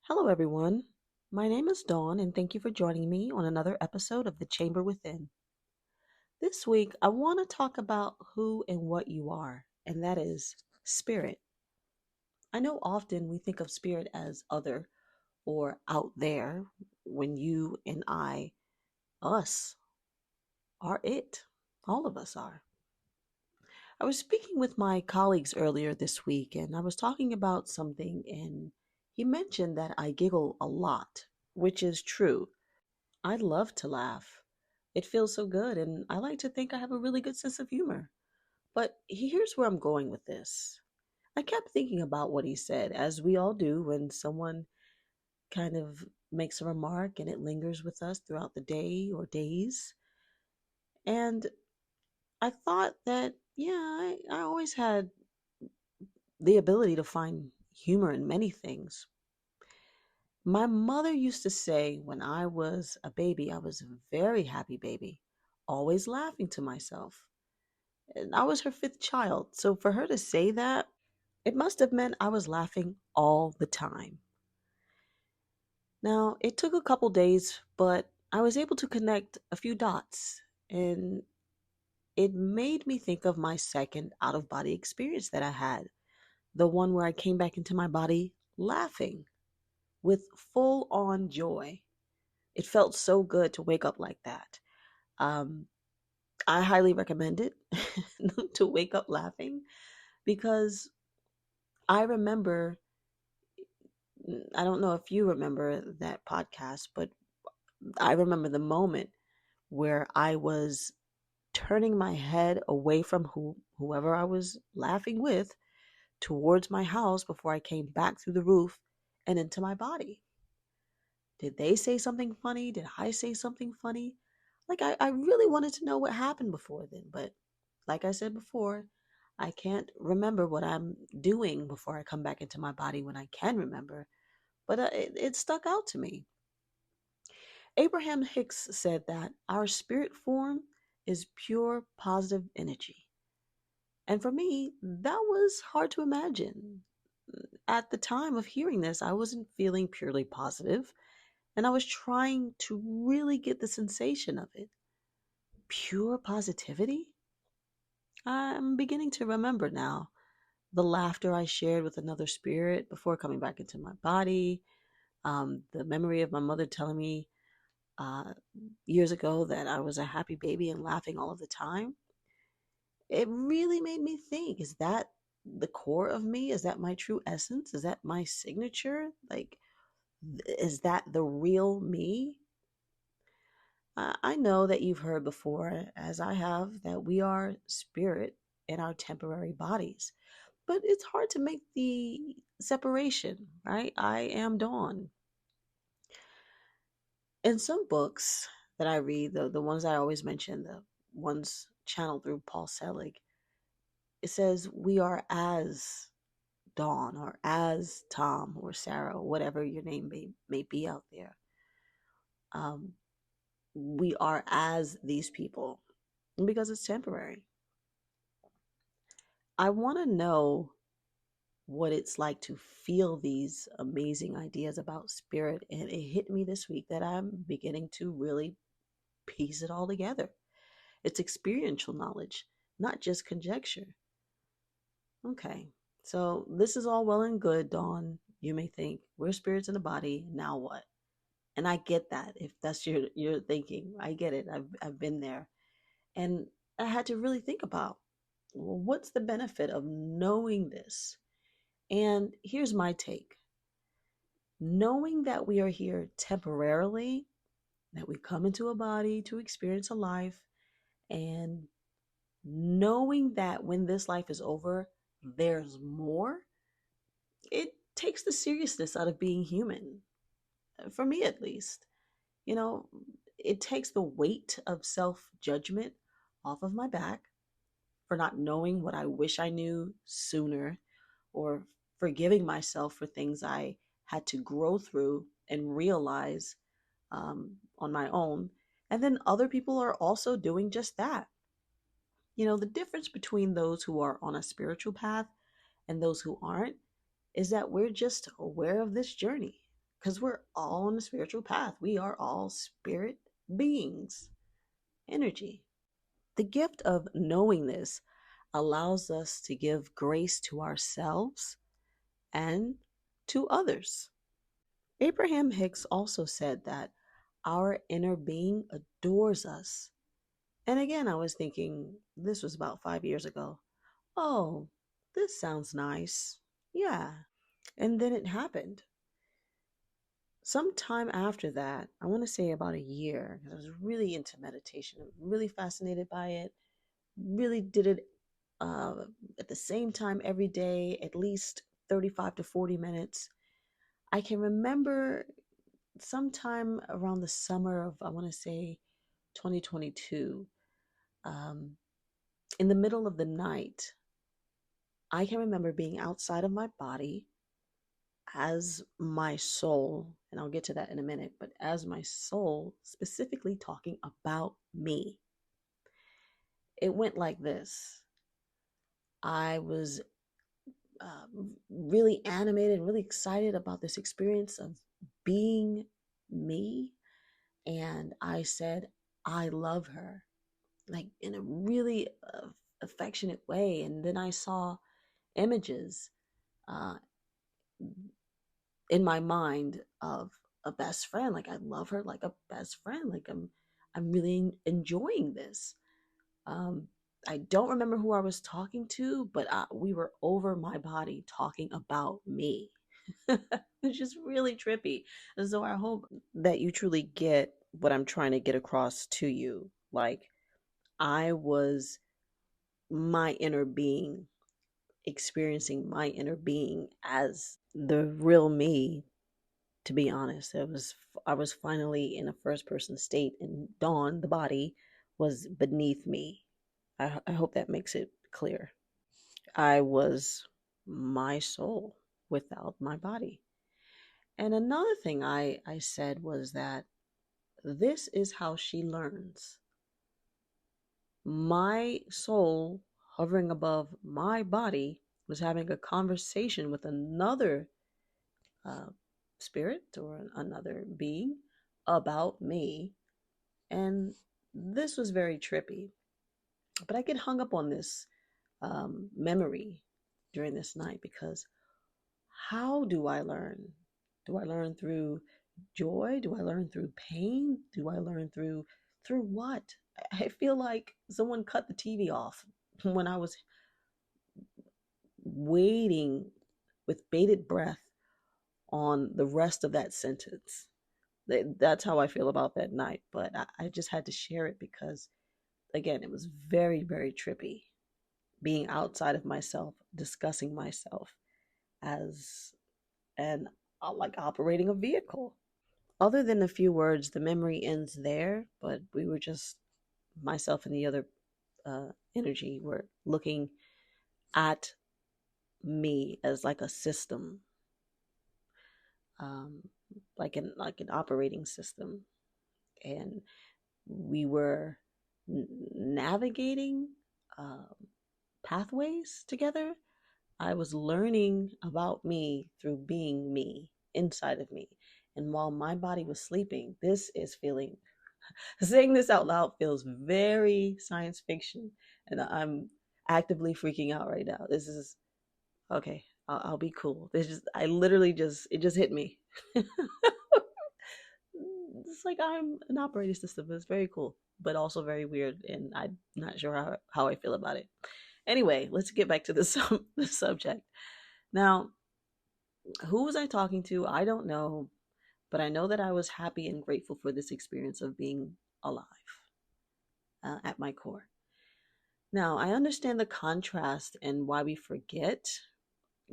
Hello, everyone. My name is Dawn, and thank you for joining me on another episode of The Chamber Within. This week, I want to talk about who and what you are, and that is spirit. I know often we think of spirit as other or out there when you and us, are it. All of us are. I was speaking with my colleagues earlier this week, and I was talking about something, and he mentioned that I giggle a lot, which is true. I love to laugh. It feels so good, and I like to think I have a really good sense of humor. But here's where I'm going with this. I kept thinking about what he said, as we all do when someone kind of makes a remark and it lingers with us throughout the day or days. And I thought that, yeah, I always had the ability to find humor in many things. My mother used to say when I was a baby, I was a very happy baby, always laughing to myself. And I was her fifth child. So for her to say that, it must have meant I was laughing all the time. Now, it took a couple days, but I was able to connect a few dots. And it made me think of my second out of body experience that I had, the one where I came back into my body laughing with full on joy. It felt so good to wake up like that. Um, I highly recommend it to wake up laughing because I remember, I don't know if you remember that podcast, but I remember the moment where I was turning my head away from whoever I was laughing with towards my house before I came back through the roof and into my body. Did they say something funny? Did I say something funny? I really wanted to know what happened before then, but like I said before, I can't remember what I'm doing before I come back into my body when I can remember. But it stuck out to me. Abraham Hicks said that our spirit form is pure positive energy. And for me, that was hard to imagine. At the time of hearing this, I wasn't feeling purely positive, and I was trying to really get the sensation of it. Pure positivity? I'm beginning to remember now the laughter I shared with another spirit before coming back into my body, the memory of my mother telling me uh, years ago that I was a happy baby and laughing all of the time. It really made me think, is that the core of me? Is that my true essence? Is that my signature? Is that the real me? I know that you've heard before, as I have, that we are spirit in our temporary bodies. But it's hard to make the separation, right? I am Dawn. In some books that I read, the ones I always mention, the ones channeled through Paul Selig, it says we are as Dawn or as Tom or Sarah, or whatever your name may be out there. Um, we are as these people because it's temporary. I want to know what it's like to feel these amazing ideas about spirit. And it hit me this week that I'm beginning to really piece it all together. It's experiential knowledge, not just conjecture. Okay, so this is all well and good, Dawn. You may think we're spirits in a body. Now what? And I get that. If that's your thinking, I get it. I've been there, and I had to really think about, well, what's the benefit of knowing this? And here's my take: knowing that we are here temporarily, that we come into a body to experience a life, and knowing that when this life is over, there's more, it takes the seriousness out of being human, for me at least. You know, it takes the weight of self judgment off of my back for not knowing what I wish I knew sooner, or forgiving myself for things I had to grow through and realize on my own. And then other people are also doing just that. You know, the difference between those who are on a spiritual path and those who aren't is that we're just aware of this journey, because we're all on a spiritual path. We are all spirit beings, energy. The gift of knowing this allows us to give grace to ourselves and to others. Abraham Hicks also said that our inner being adores us. And again, I was thinking, this was about 5 years ago. Oh, this sounds nice. Yeah. And then it happened. Sometime after that, I want to say about a year, because I was really into meditation, really fascinated by it, really did it uh, at the same time every day, at least 35 to 40 minutes. I can remember sometime around the summer of, I want to say, 2022, um, in the middle of the night, I can remember being outside of my body as my soul, and I'll get to that in a minute, but as my soul, specifically talking about me. It went like this. I was uh, really animated and really excited about this experience of being me. And I said, I love her, like in a really affectionate way. And then I saw images uh, in my mind of a best friend. Like I love her like a best friend. Like I'm really enjoying this. Um, I don't remember who I was talking to, but we were over my body talking about me, which is really trippy. And so I hope that you truly get what I'm trying to get across to you. Like I was my inner being, experiencing my inner being as the real me. To be honest, I was finally in a first person state, and Dawn, the body, was beneath me. I hope that makes it clear. I was my soul without my body. And another thing I said was that this is how she learns. My soul, hovering above my body, was having a conversation with another uh, spirit or another being about me. And this was very trippy. But I get hung up on this memory during this night because how do I learn? Do I learn through joy? Do I learn through pain? Do I learn through what? I feel like someone cut the TV off when I was waiting with bated breath on the rest of that sentence. That's how I feel about that night. But I just had to share it because, again, it was very, very trippy being outside of myself, discussing myself as an like operating a vehicle. Other than a few words, the memory ends there, but we were just, myself and the other energy were looking at me as like a system, um, like an operating system, and we were navigating um, pathways together. I was learning about me through being me inside of me. And while my body was sleeping, this is feeling, saying this out loud feels very science fiction. And I'm actively freaking out right now. This is okay. I'll be cool. This just, I literally just, it just hit me. It's like I'm an operating system. It's very cool, but also very weird. And I'm not sure how I feel about it. Anyway, let's get back to the subject. Now, who was I talking to? I don't know, but I know that I was happy and grateful for this experience of being alive at my core. Now, I understand the contrast and why we forget,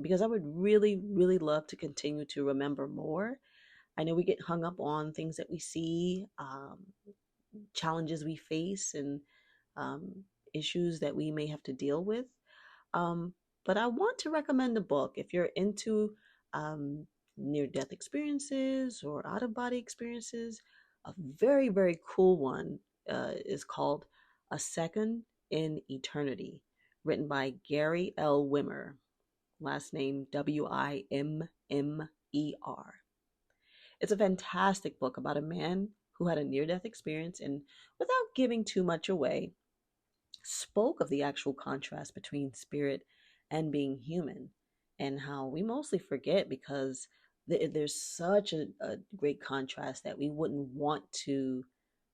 because I would really, really love to continue to remember more. I know we get hung up on things that we see, challenges we face, and um, issues that we may have to deal with. Um, but I want to recommend a book if you're into near death experiences or out of body experiences. A very, very cool one is called A Second in Eternity, written by Gary L. Wimmer, last name Wimmer. It's a fantastic book about a man who had a near death experience and, without giving too much away, spoke of the actual contrast between spirit and being human, and how we mostly forget because there's such a great contrast that we wouldn't want to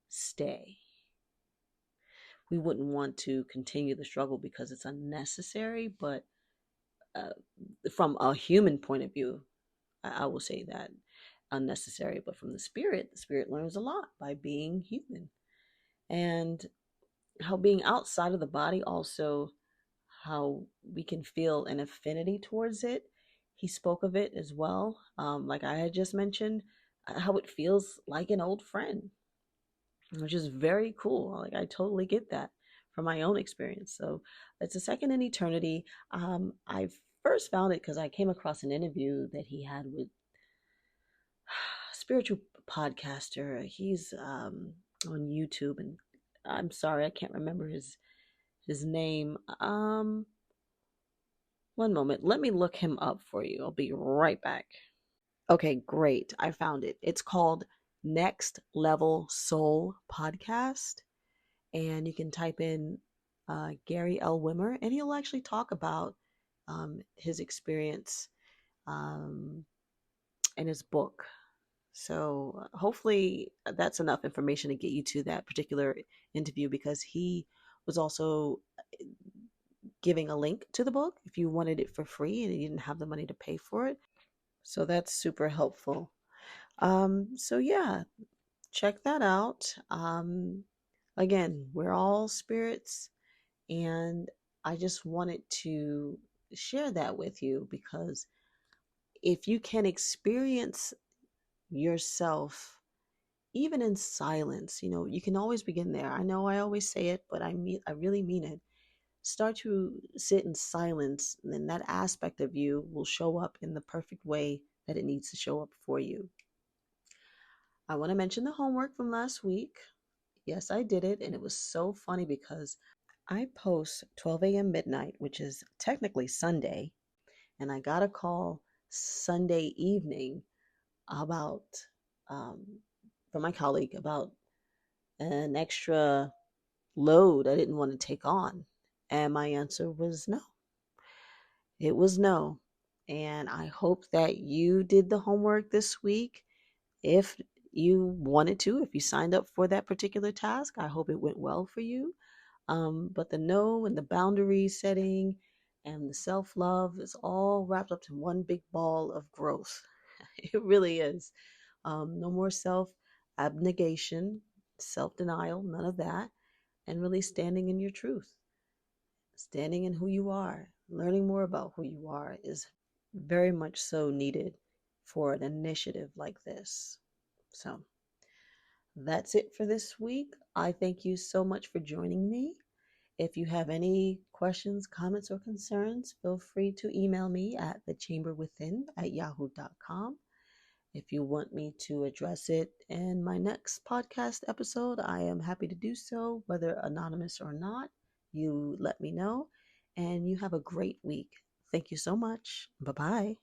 stay. We wouldn't want to continue the struggle because it's unnecessary, but uh, from a human point of view, I will say that unnecessary. But from the spirit learns a lot by being human. And how being outside of the body also, how we can feel an affinity towards it. He spoke of it as well, like I had just mentioned, how it feels like an old friend, which is very cool. Like, I totally get that from my own experience. So it's a second in eternity. I first found it because I came across an interview that he had with a spiritual podcaster. He's on YouTube, and I'm sorry I can't remember his name. One moment. Let me look him up for you. I'll be right back. Okay, great. I found it. It's called Next Level Soul Podcast. And you can type in Gary L. Wimmer, and he'll actually talk about his experience um, in his book. So hopefully that's enough information to get you to that particular interview, because he was also giving a link to the book if you wanted it for free and you didn't have the money to pay for it. So that's super helpful. So yeah, check that out. Again, we're all spirits, and I just wanted to share that with you, because if you can experience yourself even in silence, you can always begin there. I know I always say it, but I really mean it. Start to sit in silence, and then that aspect of you will show up in the perfect way that it needs to show up for you. I want to mention the homework from last week. Yes, I did it, and it was so funny because I post 12 a.m. midnight, which is technically Sunday, and I got a call Sunday evening about from my colleague about an extra load I didn't want to take on, and my answer was no. It was no. And I hope that you did the homework this week. If you wanted to, if you signed up for that particular task, I hope it went well for you. But the no and the boundary setting and the self love is all wrapped up in one big ball of growth. It really is. No more self abnegation, self denial, none of that. And really standing in your truth, standing in who you are, learning more about who you are is very much so needed for an initiative like this. So that's it for this week. I thank you so much for joining me. If you have any questions, comments, or concerns, feel free to email me at thechamberwithin@yahoo.com. If you want me to address it in my next podcast episode, I am happy to do so, whether anonymous or not. You let me know, and you have a great week. Thank you so much. Bye bye.